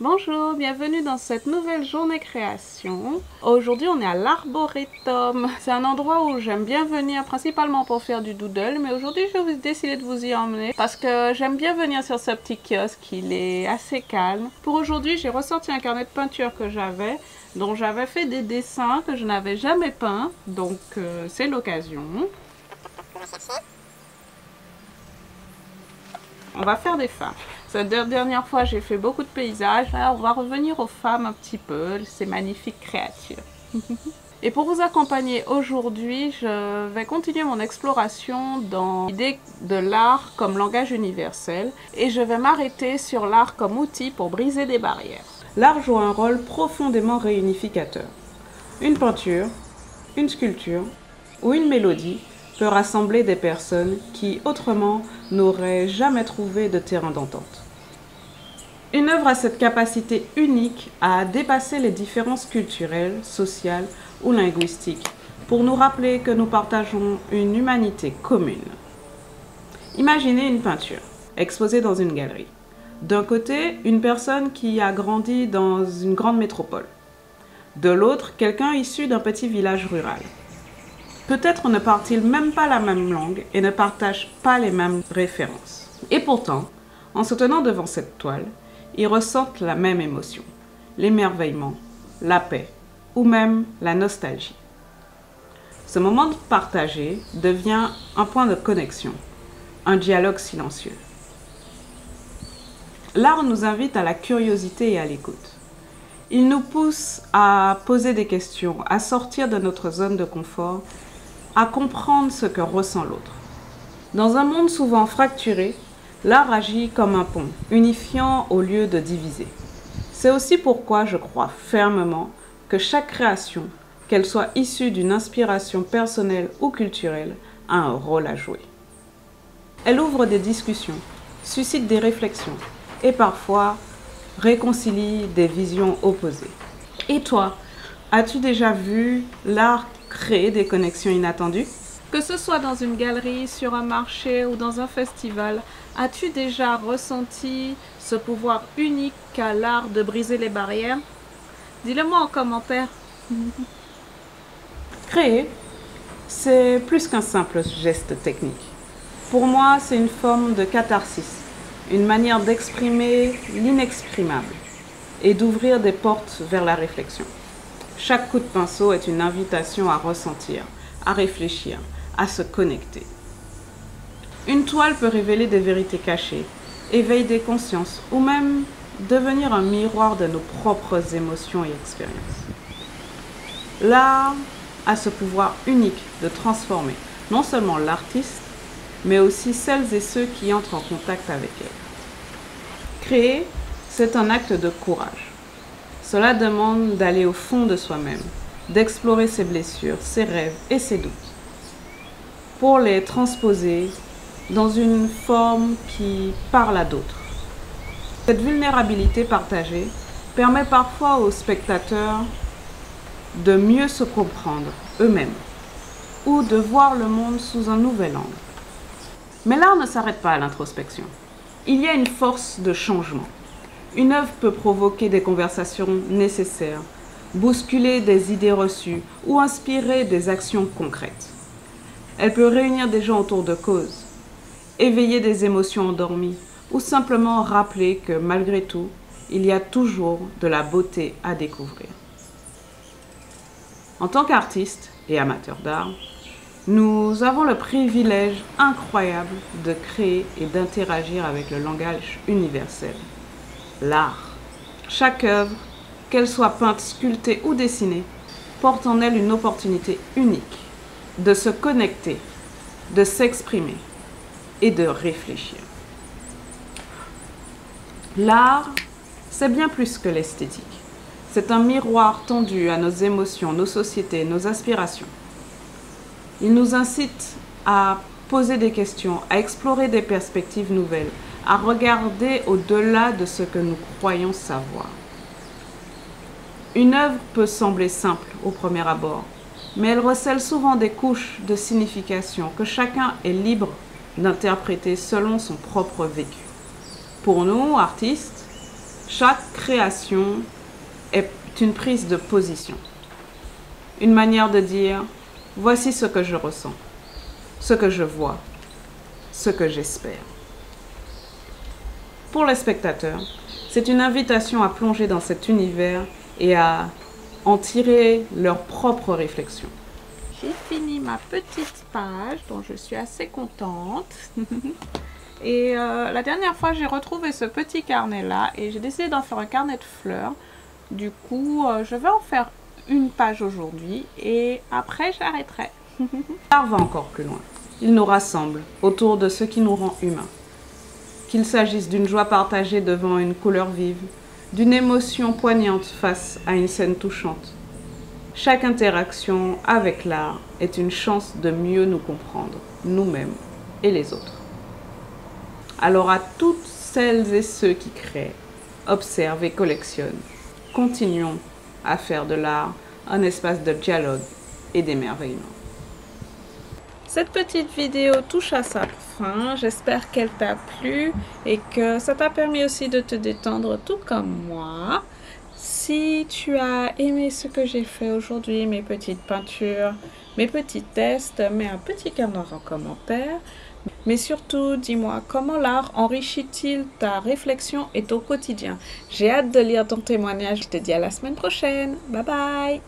Bonjour, bienvenue dans cette nouvelle journée création. Aujourd'hui, on est à l'Arboretum. C'est un endroit où j'aime bien venir, principalement pour faire du doodle, mais aujourd'hui, je vais décider de vous y emmener parce que j'aime bien venir sur ce petit kiosque, il est assez calme. Pour aujourd'hui, j'ai ressorti un carnet de peinture que j'avais, dont j'avais fait des dessins que je n'avais jamais peints, donc c'est l'occasion. On va faire des femmes. Cette dernière fois, j'ai fait beaucoup de paysages. Là, on va revenir aux femmes un petit peu, ces magnifiques créatures. Et pour vous accompagner aujourd'hui, je vais continuer mon exploration dans l'idée de l'art comme langage universel et je vais m'arrêter sur l'art comme outil pour briser des barrières. L'art joue un rôle profondément réunificateur. Une peinture, une sculpture ou une mélodie peut rassembler des personnes qui, autrement, n'auraient jamais trouvé de terrain d'entente. Une œuvre a cette capacité unique à dépasser les différences culturelles, sociales ou linguistiques pour nous rappeler que nous partageons une humanité commune. Imaginez une peinture exposée dans une galerie. D'un côté, une personne qui a grandi dans une grande métropole. De l'autre, quelqu'un issu d'un petit village rural. Peut-être ne parlent-ils même pas la même langue et ne partagent pas les mêmes références. Et pourtant, en se tenant devant cette toile, ils ressentent la même émotion, l'émerveillement, la paix ou même la nostalgie. Ce moment partagé devient un point de connexion, un dialogue silencieux. L'art nous invite à la curiosité et à l'écoute. Il nous pousse à poser des questions, à sortir de notre zone de confort, à comprendre ce que ressent l'autre. Dans un monde souvent fracturé, l'art agit comme un pont, unifiant au lieu de diviser. C'est aussi pourquoi je crois fermement que chaque création, qu'elle soit issue d'une inspiration personnelle ou culturelle, a un rôle à jouer. Elle ouvre des discussions, suscite des réflexions et parfois réconcilie des visions opposées. Et toi, as-tu déjà vu l'art créer des connexions inattendues? Que ce soit dans une galerie, sur un marché ou dans un festival, as-tu déjà ressenti ce pouvoir unique qu'a l'art de briser les barrières? Dis-le-moi en commentaire. Créer, c'est plus qu'un simple geste technique. Pour moi, c'est une forme de catharsis, une manière d'exprimer l'inexprimable et d'ouvrir des portes vers la réflexion. Chaque coup de pinceau est une invitation à ressentir, à réfléchir, à se connecter. Une toile peut révéler des vérités cachées, éveiller des consciences ou même devenir un miroir de nos propres émotions et expériences. L'art a ce pouvoir unique de transformer non seulement l'artiste, mais aussi celles et ceux qui entrent en contact avec elle. Créer, c'est un acte de courage. Cela demande d'aller au fond de soi-même, d'explorer ses blessures, ses rêves et ses doutes, pour les transposer dans une forme qui parle à d'autres. Cette vulnérabilité partagée permet parfois aux spectateurs de mieux se comprendre eux-mêmes ou de voir le monde sous un nouvel angle. Mais l'art ne s'arrête pas à l'introspection. Il y a une force de changement. Une œuvre peut provoquer des conversations nécessaires, bousculer des idées reçues ou inspirer des actions concrètes. Elle peut réunir des gens autour de causes, éveiller des émotions endormies ou simplement rappeler que malgré tout, il y a toujours de la beauté à découvrir. En tant qu'artistes et amateurs d'art, nous avons le privilège incroyable de créer et d'interagir avec le langage universel. L'art. Chaque œuvre, qu'elle soit peinte, sculptée ou dessinée, porte en elle une opportunité unique de se connecter, de s'exprimer et de réfléchir. L'art, c'est bien plus que l'esthétique. C'est un miroir tendu à nos émotions, nos sociétés, nos aspirations. Il nous incite à poser des questions, à explorer des perspectives nouvelles, à regarder au-delà de ce que nous croyons savoir. Une œuvre peut sembler simple au premier abord, mais elle recèle souvent des couches de signification que chacun est libre d'interpréter selon son propre vécu. Pour nous, artistes, Chaque création est une prise de position. Une manière de dire, voici ce que je ressens, ce que je vois, ce que j'espère. Pour les spectateurs, c'est une invitation à plonger dans cet univers et à en tirer leurs propres réflexions. J'ai fini ma petite page dont je suis assez contente. Et la dernière fois, j'ai retrouvé ce petit carnet-là et j'ai décidé d'en faire un carnet de fleurs. Du coup, je vais en faire une page aujourd'hui et après, j'arrêterai. L'art va encore plus loin. Il nous rassemble autour de ce qui nous rend humains. Qu'il s'agisse d'une joie partagée devant une couleur vive, d'une émotion poignante face à une scène touchante. Chaque interaction avec l'art est une chance de mieux nous comprendre, nous-mêmes et les autres. Alors à toutes celles et ceux qui créent, observent et collectionnent, continuons à faire de l'art un espace de dialogue et d'émerveillement. Cette petite vidéo touche à sa fin, j'espère qu'elle t'a plu et que ça t'a permis aussi de te détendre tout comme moi. Si tu as aimé ce que j'ai fait aujourd'hui, mes petites peintures, mes petits tests, mets un petit cœur noir en commentaire. Mais surtout, dis-moi comment l'art enrichit-il ta réflexion et ton quotidien. J'ai hâte de lire ton témoignage. Je te dis à la semaine prochaine. Bye bye!